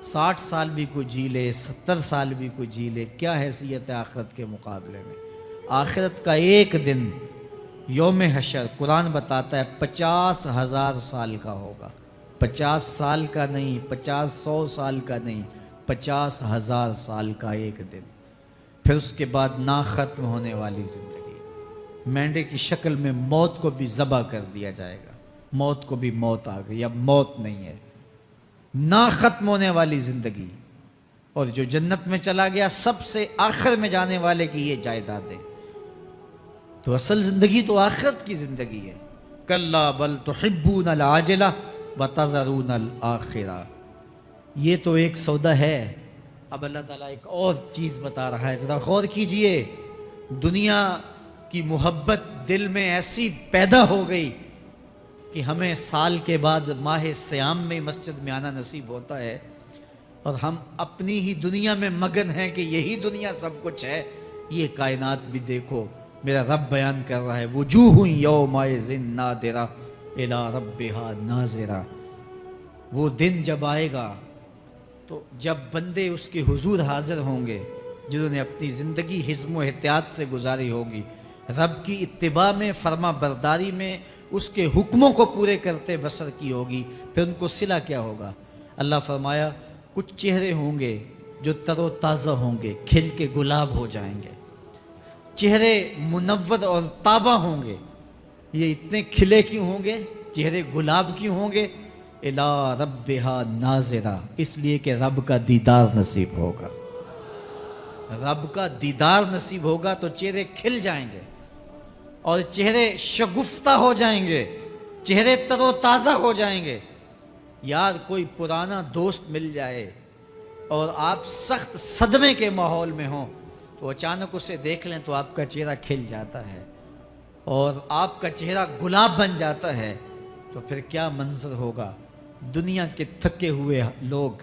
Speaker 1: 60 سال بھی کوئی جی لے، 70 سال بھی کوئی جی لے، کیا حیثیت ہے آخرت کے مقابلے میں؟ آخرت کا ایک دن یوم حشر قرآن بتاتا ہے 50,000 سال کا ہوگا۔ 50 سال کا نہیں، 50-100 سال کا نہیں، 50,000 سال کا ایک دن۔ پھر اس کے بعد نہ ختم ہونے والی زندگی، مینڈے کی شکل میں موت کو بھی ذبح کر دیا جائے گا، موت کو بھی موت آ گئی، اب موت نہیں ہے، نہ ختم ہونے والی زندگی۔ اور جو جنت میں چلا گیا سب سے آخر میں جانے والے کی یہ جائیدادیں۔ تو اصل زندگی تو آخرت کی زندگی ہے۔ کلا بل تحبون العاجلہ وتذرون الآخرہ، یہ تو ایک سودا ہے۔ اب اللہ تعالیٰ ایک اور چیز بتا رہا ہے، ذرا غور کیجئے۔ دنیا کی محبت دل میں ایسی پیدا ہو گئی کہ ہمیں سال کے بعد ماہ سیام میں مسجد میں آنا نصیب ہوتا ہے، اور ہم اپنی ہی دنیا میں مگن ہیں کہ یہی دنیا سب کچھ ہے۔ یہ کائنات بھی دیکھو، میرا رب بیان کر رہا ہے وجوہ یومئذ ناظرہ الی ربہا ناظرہ۔ وہ دن جب آئے گا تو جب بندے اس کے حضور حاضر ہوں گے، جنہوں نے اپنی زندگی حزم و احتیاط سے گزاری ہوگی، رب کی اتباع میں، فرما برداری میں، اس کے حکموں کو پورے کرتے بسر کی ہوگی، پھر ان کو صلہ کیا ہوگا؟ اللہ فرمایا کچھ چہرے ہوں گے جو تر و تازہ ہوں گے، کھل کے گلاب ہو جائیں گے، چہرے منور اور تابہ ہوں گے۔ یہ اتنے کھلے کیوں ہوں گے، چہرے گلاب کیوں ہوں گے؟ الی ربہا ناظرہ، اس لیے کہ رب کا دیدار نصیب ہوگا۔ رب کا دیدار نصیب ہوگا تو چہرے کھل جائیں گے، اور چہرے شگفتہ ہو جائیں گے، چہرے تر و تازہ ہو جائیں گے۔ یار کوئی پرانا دوست مل جائے اور آپ سخت صدمے کے ماحول میں ہوں تو اچانک اسے دیکھ لیں تو آپ کا چہرہ کھل جاتا ہے اور آپ کا چہرہ گلاب بن جاتا ہے، تو پھر کیا منظر ہوگا؟ دنیا کے تھکے ہوئے لوگ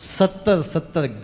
Speaker 1: 70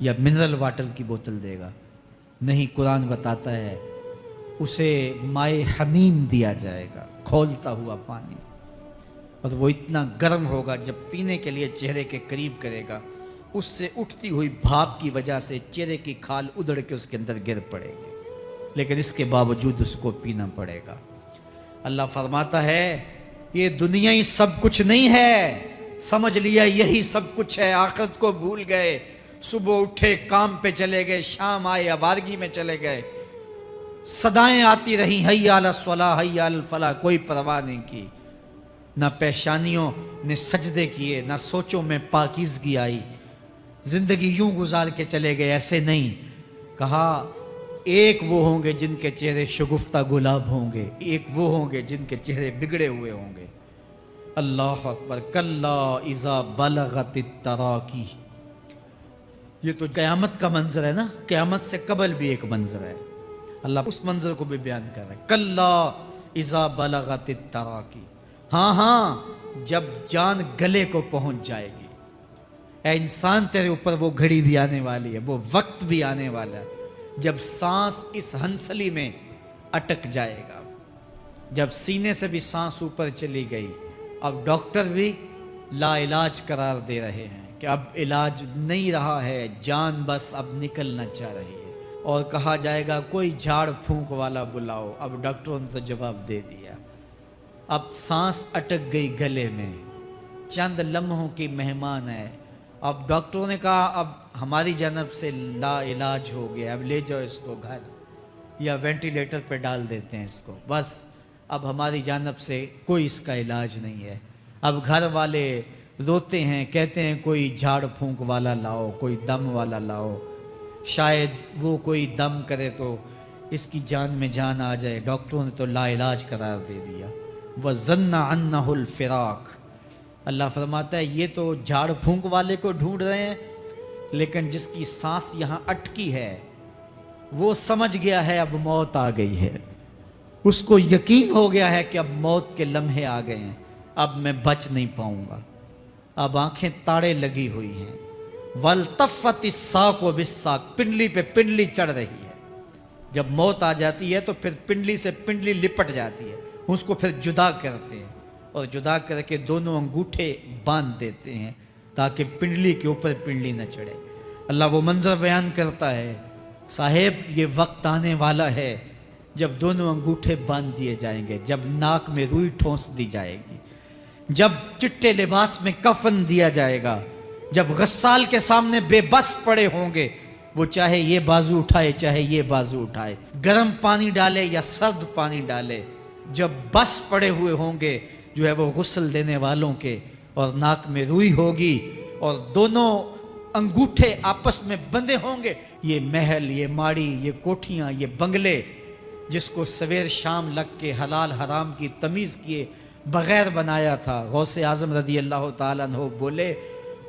Speaker 1: یا منرل واٹر کی بوتل دے گا؟ نہیں، قرآن بتاتا ہے اسے مائے حمیم دیا جائے گا، کھولتا ہوا پانی، اور وہ اتنا گرم ہوگا جب پینے کے لیے چہرے کے قریب کرے گا اس سے اٹھتی ہوئی بھاپ کی وجہ سے چہرے کی کھال ادڑ کے اس کے اندر گر پڑے گی، لیکن اس کے باوجود اس کو پینا پڑے گا۔ اللہ فرماتا ہے یہ دنیا ہی سب کچھ نہیں ہے، سمجھ لیا یہی سب کچھ ہے، آخرت کو بھول گئے، صبح اٹھے کام پہ چلے گئے، شام آئے آوارگی میں چلے گئے، صدائیں آتی رہیں حی علی الصلاح حی علی الفلاح، کوئی پرواہ نہیں کی، نہ پیشانیوں نے سجدے کیے، نہ سوچوں میں پاکیزگی آئی، زندگی یوں گزار کے چلے گئے۔ ایسے نہیں، کہا ایک وہ ہوں گے جن کے چہرے شگفتہ گلاب ہوں گے، ایک وہ ہوں گے جن کے چہرے بگڑے ہوئے ہوں گے۔ اللہ اکبر، کلا اذا بلغت التراکی، یہ تو قیامت کا منظر ہے نا، قیامت سے قبل بھی ایک منظر ہے، اللہ اس منظر کو بھی بیان کر رہا ہے، کلا اذا بلغت التراکی، ہاں ہاں جب جان گلے کو پہنچ جائے گی۔ اے انسان تیرے اوپر وہ گھڑی بھی آنے والی ہے، وہ وقت بھی آنے والا ہے جب سانس اس ہنسلی میں اٹک جائے گا، جب سینے سے بھی سانس اوپر چلی گئی، اب ڈاکٹر بھی لا علاج قرار دے رہے ہیں کہ اب علاج نہیں رہا ہے، جان بس اب نکلنا چاہ رہی ہے، اور کہا جائے گا کوئی جھاڑ پھونک والا بلاؤ، اب ڈاکٹروں نے تو جواب دے دیا، اب سانس اٹک گئی گلے میں، چند لمحوں کی مہمان ہے، اب ڈاکٹروں نے کہا اب ہماری جانب سے لا علاج ہو گیا، اب لے جاؤ اس کو گھر یا وینٹیلیٹر پہ ڈال دیتے ہیں اس کو، بس اب ہماری جانب سے کوئی اس کا علاج نہیں ہے۔ اب گھر والے روتے ہیں، کہتے ہیں کوئی جھاڑ پھونک والا لاؤ، کوئی دم والا لاؤ، شاید وہ کوئی دم کرے تو اس کی جان میں جان آ جائے، ڈاکٹروں نے تو لا علاج قرار دے دیا۔ وَظَنَّ عَنَّهُ الْفِرَاقُ، اللہ فرماتا ہے یہ تو جھاڑ پھونک والے کو ڈھونڈ رہے ہیں، لیکن جس کی سانس یہاں اٹکی ہے وہ سمجھ گیا ہے اب موت آ گئی ہے، اس کو یقین ہو گیا ہے کہ اب موت کے لمحے آ گئے ہیں، اب میں بچ نہیں پاؤں گا، اب آنکھیں تاڑے لگی ہوئی ہیں، وَالْتَفَّتِ السَّاقُ بِالسَّاقِ، پنڈلی پہ پنڈلی چڑھ رہی ہے، جب موت آ جاتی ہے تو پھر پنڈلی سے پنڈلی لپٹ جاتی ہے، اس کو پھر جدا کرتے ہیں، اور جدا کر کے دونوں انگوٹھے باندھ دیتے ہیں تاکہ پنڈلی کے اوپر پنڈلی نہ چڑھے۔ اللہ وہ منظر بیان کرتا ہے، صاحب یہ وقت آنے والا ہے جب دونوں انگوٹھے باندھ دیے جائیں گے، جب ناک میں روئی ٹھونس دی جائے گی، جب چٹے لباس میں کفن دیا جائے گا، جب غسال کے سامنے بے بس پڑے ہوں گے، وہ چاہے یہ بازو اٹھائے چاہے یہ بازو اٹھائے، گرم پانی ڈالے یا سرد پانی ڈالے، جب بس پڑے ہوئے ہوں گے جو ہے وہ غسل دینے والوں کے، اور ناک میں روئی ہوگی اور دونوں انگوٹھے آپس میں بندھے ہوں گے، یہ محل، یہ ماڑی، یہ کوٹھیاں، یہ بنگلے جس کو سویر شام لگ کے حلال حرام کی تمیز کیے بغیر بنایا تھا، غوث اعظم رضی اللہ تعالیٰ عنہ بولے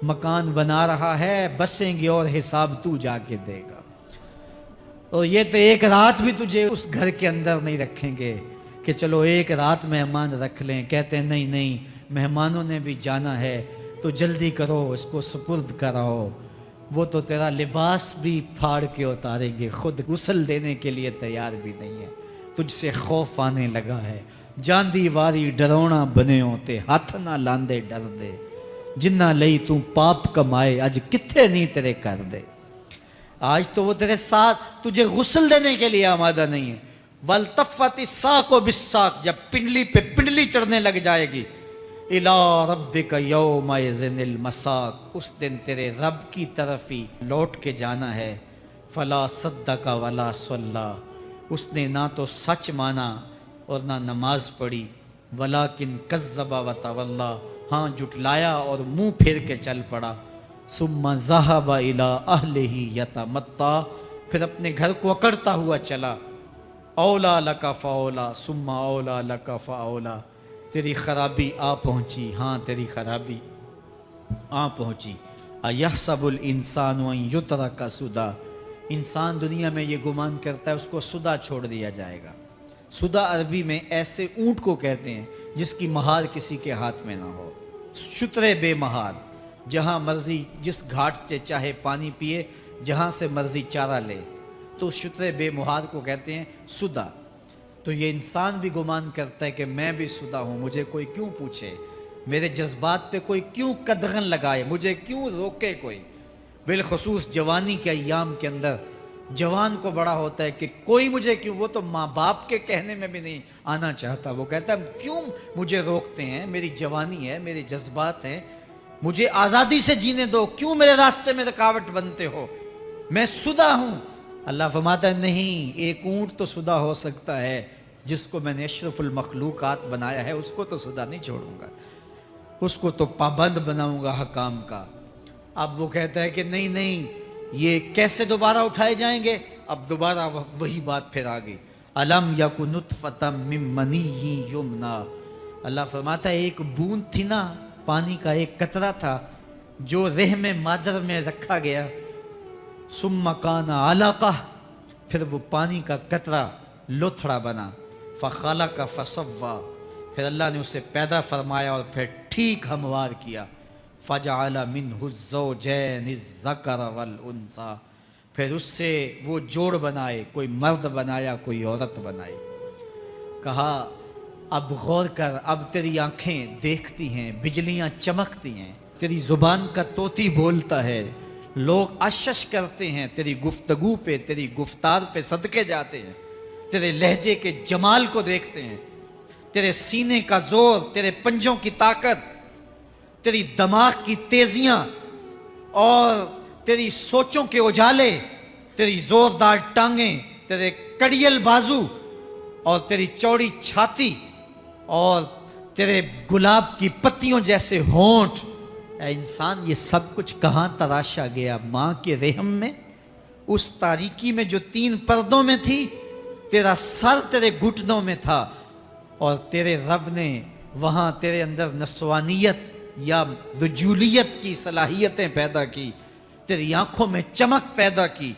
Speaker 1: مکان بنا رہا ہے، بسیں گے اور حساب تو جا کے دے گا، اور یہ تو ایک رات بھی تجھے اس گھر کے اندر نہیں رکھیں گے کہ چلو ایک رات مہمان رکھ لیں، کہتے ہیں نہیں نہیں مہمانوں نے بھی جانا ہے تو جلدی کرو اس کو سپرد کراؤ، وہ تو تیرا لباس بھی پھاڑ کے اتاریں گے، خود غسل دینے کے لیے تیار بھی نہیں ہے، تجھ سے خوف آنے لگا ہے، جاندی واری ڈرونا بنے ہوتے ہاتھ نہ لاندے ڈر دے، جنہ لئی تو پاپ کمائے اج کتھے نہیں تیرے کر دے، آج تو وہ تیرے ساتھ تجھے غسل دینے کے لیے آمادہ نہیں ہے۔ وَالْتَفَّتِ السَّاقُ بِالسَّاقِ، جب پنڈلی پہ پنڈلی چڑھنے لگ جائے گی، إِلَىٰ رَبِّكَ يَوْمَئِذٍ الْمَسَاقُ، اس دن تیرے رب کی طرف ہی لوٹ کے جانا ہے۔ فَلَا صَدَّقَ وَلَا صَلَّىٰ، اس نے نہ تو سچ مانا اور نہ نماز پڑھی، وَلَٰكِنْ كَذَّبَ وَتَوَلَّىٰ، ہاں جھٹلایا اور منہ پھیر کے چل پڑا۔ ثُمَّ ذَهَبَ إِلَىٰ أَهْلِهِ يَتَمَطَّىٰ، پھر اپنے گھر کو اکڑتا ہوا چلا۔ اولا لک فاولا ثم اولا لک فاولا، تیری خرابی آ پہنچی، ہاں تیری خرابی آ پہنچی۔ ایحسب الانسان ان یترک سدی، انسان دنیا میں یہ گمان کرتا ہے اس کو سدا چھوڑ دیا جائے گا۔ سدا عربی میں ایسے اونٹ کو کہتے ہیں جس کی مہار کسی کے ہاتھ میں نہ ہو، شترے بے مہار، جہاں مرضی جس گھاٹ سے چاہے پانی پیے، جہاں سے مرضی چارہ لے، تو شتر بے مہار کو کہتے ہیں سدا۔ تو یہ انسان بھی گمان کرتا ہے کہ میں بھی سدا ہوں، مجھے کوئی کیوں پوچھے، میرے جذبات پہ کوئی کیوں قدغن لگائے، مجھے کیوں روکے کوئی۔ بالخصوص جوانی کے ایام کے اندر جوان کو بڑا ہوتا ہے کہ کوئی مجھے کیوں، وہ تو ماں باپ کے کہنے میں بھی نہیں آنا چاہتا، وہ کہتا ہے کیوں مجھے روکتے ہیں، میری جوانی ہے، میرے جذبات ہیں، مجھے آزادی سے جینے دو، کیوں میرے راستے میں رکاوٹ بنتے ہو، میں سدا ہوں۔ اللہ فرماتا ہے نہیں، ایک اونٹ تو سدا ہو سکتا ہے، جس کو میں نے اشرف المخلوقات بنایا ہے اس کو تو سدا نہیں چھوڑوں گا، اس کو تو پابند بناؤں گا حکام کا۔ اب وہ کہتا ہے کہ نہیں نہیں، یہ کیسے دوبارہ اٹھائے جائیں گے؟ اب دوبارہ وہی بات پھر آ گئی، الم یکن نطفۃ من منی یمنا۔ اللہ فرماتا ہے ایک بوند تھی نا، پانی کا ایک قطرہ تھا جو رحم مادر میں رکھا گیا، ثم کان علقہ، پھر وہ پانی کا قطرہ لوتھڑا بنا، فخلق فسوی، پھر اللہ نے اسے پیدا فرمایا اور پھر ٹھیک ہموار کیا، فجعل منہ الزوجین الذکر والانثی، پھر اس سے وہ جوڑ بنائے، کوئی مرد بنایا کوئی عورت بنائی۔ کہا اب غور کر، اب تیری آنکھیں دیکھتی ہیں، بجلیاں چمکتی ہیں، تیری زبان کا طوطی بولتا ہے، لوگ اشش کرتے ہیں تیری گفتگو پہ، تیری گفتار پہ صدقے جاتے ہیں، تیرے لہجے کے جمال کو دیکھتے ہیں، تیرے سینے کا زور، تیرے پنجوں کی طاقت، تیری دماغ کی تیزیاں اور تیری سوچوں کے اجالے، تیری زوردار ٹانگیں، تیرے کڑیل بازو اور تیری چوڑی چھاتی اور تیرے گلاب کی پتیوں جیسے ہونٹ، اے انسان یہ سب کچھ کہاں تراشا گیا؟ ماں کے رحم میں، اس تاریکی میں جو 3 پردوں میں تھی، تیرا سر تیرے گھٹنوں میں تھا، اور تیرے رب نے وہاں تیرے اندر نسوانیت یا رجولیت کی صلاحیتیں پیدا کی، تیری آنکھوں میں چمک پیدا کی،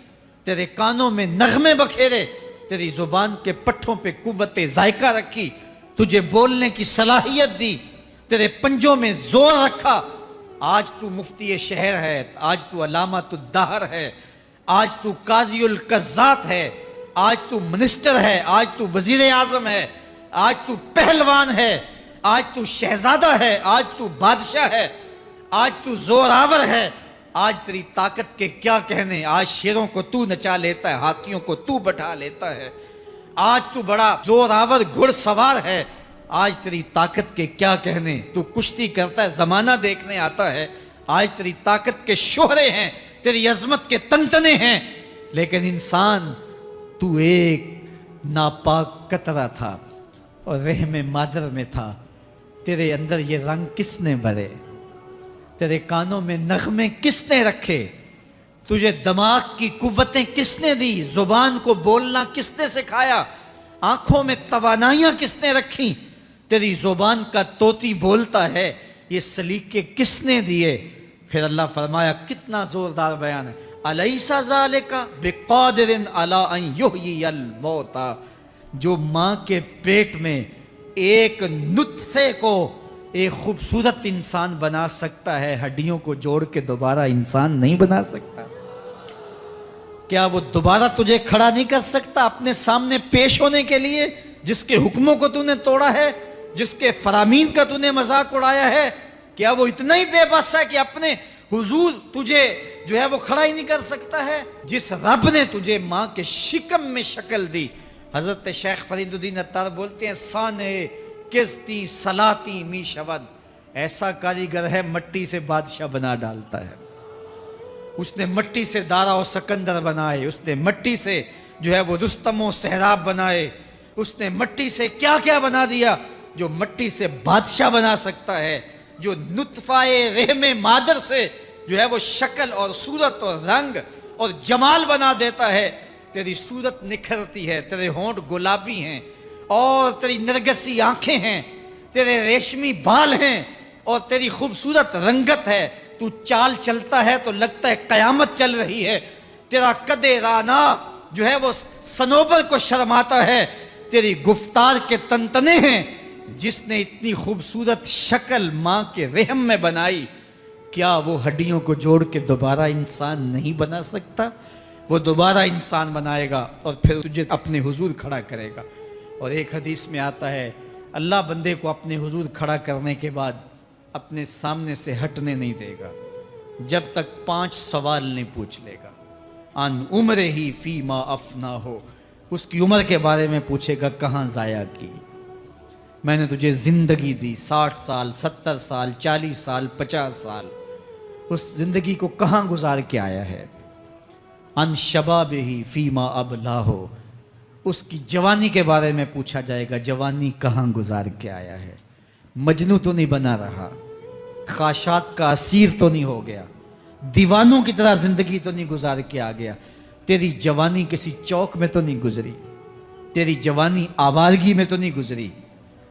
Speaker 1: تیرے کانوں میں نغمے بکھیرے، تیری زبان کے پٹھوں پہ قوت ذائقہ رکھی، تجھے بولنے کی صلاحیت دی، تیرے پنجوں میں زور رکھا۔ آج تو مفتی شہر ہے، آج تو علامۃ الدہر ہے، آج تو قاضی القضات ہے، آج تو منسٹر ہے، آج تو وزیر اعظم ہے، آج تو پہلوان ہے، آج تو شہزادہ ہے، آج تو بادشاہ ہے، آج تو زوراور ہے، آج تیری طاقت کے کیا کہنے، آج شیروں کو تو نچا لیتا ہے، ہاتھیوں کو تو بٹھا لیتا ہے، آج تو بڑا زوراور گھڑ سوار ہے، آج تیری طاقت کے کیا کہنے، تو کشتی کرتا ہے، زمانہ دیکھنے آتا ہے، آج تیری طاقت کے شوہرے ہیں، تیری عظمت کے تنتنے ہیں، لیکن انسان تو ایک ناپاک قطرہ تھا اور رحم مادر میں تھا، تیرے اندر یہ رنگ کس نے بھرے، تیرے کانوں میں نغمے کس نے رکھے، تجھے دماغ کی قوتیں کس نے دی، زبان کو بولنا کس نے سکھایا، آنکھوں میں توانائیاں کس نے رکھیں، تیری زبان کا طوطی بولتا ہے، یہ سلیقے کس نے دیے؟ پھر اللہ فرمایا، کتنا زوردار بیان ہے، الیس ذالک بقادر علی ان یحیی الموتى، جو ماں کے پیٹ میں ایک نطفے کو ایک خوبصورت انسان بنا سکتا ہے، ہڈیوں کو جوڑ کے دوبارہ انسان نہیں بنا سکتا؟ کیا وہ دوبارہ تجھے کھڑا نہیں کر سکتا اپنے سامنے پیش ہونے کے لیے، جس کے حکموں کو تو نے توڑا ہے، جس کے فرامین کا تو نے مذاق اڑایا ہے؟ کیا وہ اتنا ہی بے بس ہے کہ اپنے حضور تجھے جو ہے وہ کھڑا ہی نہیں کر سکتا ہے؟ جس رب نے تجھے ماں کے شکم میں شکل دی، حضرت شیخ فرید الدین عطار بولتے ہیں، سانے کستی سلاتی می شود، ایسا کاریگر ہے مٹی سے بادشاہ بنا ڈالتا ہے، اس نے مٹی سے دارا و سکندر بنائے، اس نے مٹی سے جو ہے وہ رستم و سہراب بنائے، اس نے مٹی سے کیا کیا بنا دیا، جو مٹی سے بادشاہ بنا سکتا ہے، جو نطفہ رحم مادر سے جو ہے وہ شکل اور صورت اور رنگ اور جمال بنا دیتا ہے۔ تیری صورت نکھرتی ہے، تیرے ہونٹ گلابی ہیں اور تیری نرگسی آنکھیں ہیں، تیرے ریشمی بال ہیں اور تیری خوبصورت رنگت ہے، تو چال چلتا ہے تو لگتا ہے قیامت چل رہی ہے، تیرا قد رانا جو ہے وہ صنوبر کو شرماتا ہے، تیری گفتار کے تنتنے ہیں۔ جس نے اتنی خوبصورت شکل ماں کے رحم میں بنائی، کیا وہ ہڈیوں کو جوڑ کے دوبارہ انسان نہیں بنا سکتا؟ وہ دوبارہ انسان بنائے گا اور پھر تجھے اپنے حضور کھڑا کرے گا۔ اور ایک حدیث میں آتا ہے اللہ بندے کو اپنے حضور کھڑا کرنے کے بعد اپنے سامنے سے ہٹنے نہیں دے گا جب تک 5 سوال نہیں پوچھ لے گا۔ ان عمر ہی فی ما افنا ہو، اس کی عمر کے بارے میں پوچھے گا کہاں ضائع کی؟ میں نے تجھے زندگی دی 60 سال 70 سال 40 سال 50 سال، اس زندگی کو کہاں گزار کے آیا ہے؟ ان شباب ہی فیما ابلا ہو، اس کی جوانی کے بارے میں پوچھا جائے گا جوانی کہاں گزار کے آیا ہے؟ مجنوں تو نہیں بنا رہا، خواہشات کا اسیر تو نہیں ہو گیا، دیوانوں کی طرح زندگی تو نہیں گزار کے آ گیا؟ تیری جوانی کسی چوک میں تو نہیں گزری، تیری جوانی آوارگی میں تو نہیں گزری،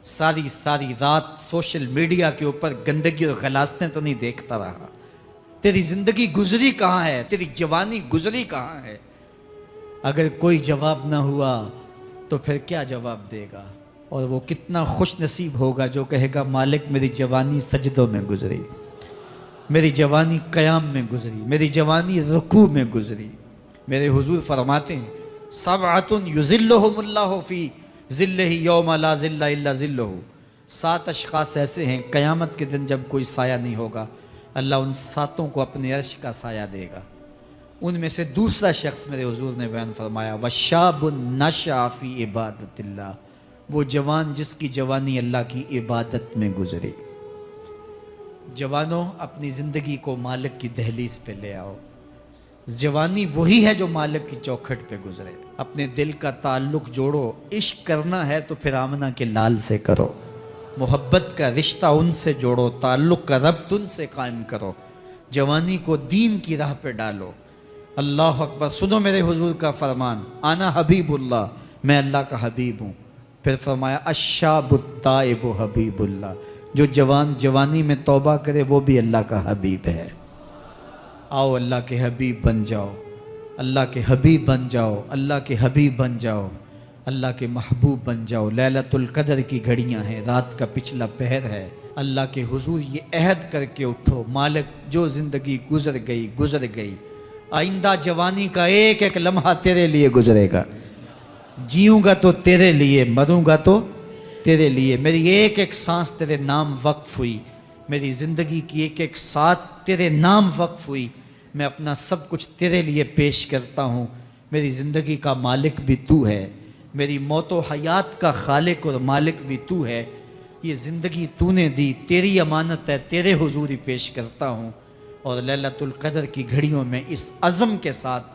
Speaker 1: ساری رات سوشل میڈیا کے اوپر گندگی اور غلاستیں تو نہیں دیکھتا رہا؟ تیری زندگی گزری کہاں ہے؟ تیری جوانی گزری کہاں ہے؟ اگر کوئی جواب نہ ہوا تو پھر کیا جواب دے گا؟ اور وہ کتنا خوش نصیب ہوگا جو کہے گا مالک میری جوانی سجدوں میں گزری، میری جوانی قیام میں گزری، میری جوانی رکوع میں گزری۔ میرے حضور فرماتے ہیں سبعۃ یظلھم اللہ فی ظلہ یوم لا ظل الا ظلہ، 7 اشخاص ایسے ہیں قیامت کے دن جب کوئی سایہ نہیں ہوگا اللہ ان 7 کو اپنے عرش کا سایہ دے گا۔ ان میں سے دوسرا شخص میرے حضور نے بیان فرمایا وشاب نشأ فی عبادت اللہ، وہ جوان جس کی جوانی اللہ کی عبادت میں گزری۔ جوانوں اپنی زندگی کو مالک کی دہلیز پہ لے آؤ، جوانی وہی ہے جو مالک کی چوکھٹ پہ گزرے۔ اپنے دل کا تعلق جوڑو، عشق کرنا ہے تو پھر آمنہ کے لال سے کرو، محبت کا رشتہ ان سے جوڑو، تعلق کا ربط ان سے قائم کرو، جوانی کو دین کی راہ پہ ڈالو۔ اللہ اکبر، سنو میرے حضور کا فرمان، انا حبیب اللہ، میں اللہ کا حبیب ہوں۔ پھر فرمایا الشاب التائب حبیب اللہ، جو جوان جوانی میں توبہ کرے وہ بھی اللہ کا حبیب ہے۔ آؤ اللہ کے حبیب بن جاؤ، اللہ کے حبیب بن جاؤ، اللہ کے حبیب بن جاؤ، اللہ کے محبوب بن جاؤ۔ لیلۃ القدر کی گھڑیاں ہیں، رات کا پچھلا پہر ہے، اللہ کے حضور یہ عہد کر کے اٹھو مالک جو زندگی گزر گئی، آئندہ جوانی کا ایک ایک لمحہ تیرے لیے گزرے گا، جیوں گا تو تیرے لیے، مروں گا تو تیرے لیے، میری ایک ایک سانس تیرے نام وقف ہوئی، میری زندگی کی ایک ایک ساتھ تیرے نام وقف ہوئی، میں اپنا سب کچھ تیرے لیے پیش کرتا ہوں۔ میری زندگی کا مالک بھی تو ہے، میری موت و حیات کا خالق اور مالک بھی تو ہے، یہ زندگی تو نے دی، تیری امانت ہے، تیرے حضور ہی پیش کرتا ہوں۔ اور لیلۃ القدر کی گھڑیوں میں اس عزم کے ساتھ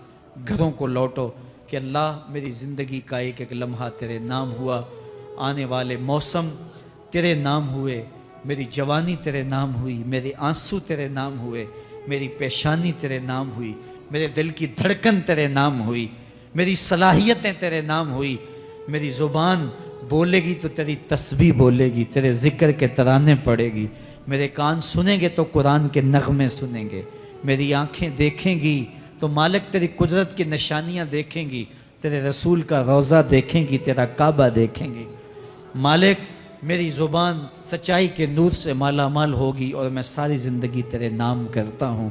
Speaker 1: گھروں کو لوٹو کہ اللہ میری زندگی کا ایک ایک لمحہ تیرے نام ہوا، آنے والے موسم تیرے نام ہوئے، میری جوانی تیرے نام ہوئی، میرے آنسو تیرے نام ہوئے، میری پیشانی تیرے نام ہوئی، میرے دل کی دھڑکن تیرے نام ہوئی، میری صلاحیتیں تیرے نام ہوئی، میری زبان بولے گی تو تیری تسبیح بولے گی، تیرے ذکر کے ترانے پڑے گی، میرے کان سنیں گے تو قرآن کے نغمے سنیں گے، میری آنکھیں دیکھیں گی تو مالک تیری قدرت کی نشانیاں دیکھیں گی، تیرے رسول کا روضہ دیکھیں گی، تیرا کعبہ دیکھیں گی۔ مالک میری زبان سچائی کے نور سے مالا مال ہوگی اور میں ساری زندگی تیرے نام کرتا ہوں۔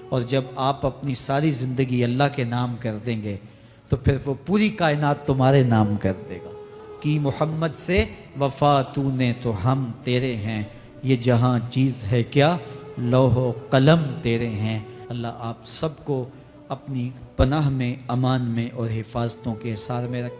Speaker 1: اور جب آپ اپنی ساری زندگی اللہ کے نام کر دیں گے تو پھر وہ پوری کائنات تمہارے نام کر دے گا۔ کی محمد سے وفا تو نے تو ہم تیرے ہیں، یہ جہاں چیز ہے کیا لوح و قلم تیرے ہیں۔ اللہ آپ سب کو اپنی پناہ میں، امان میں اور حفاظتوں کے حصار میں رکھے۔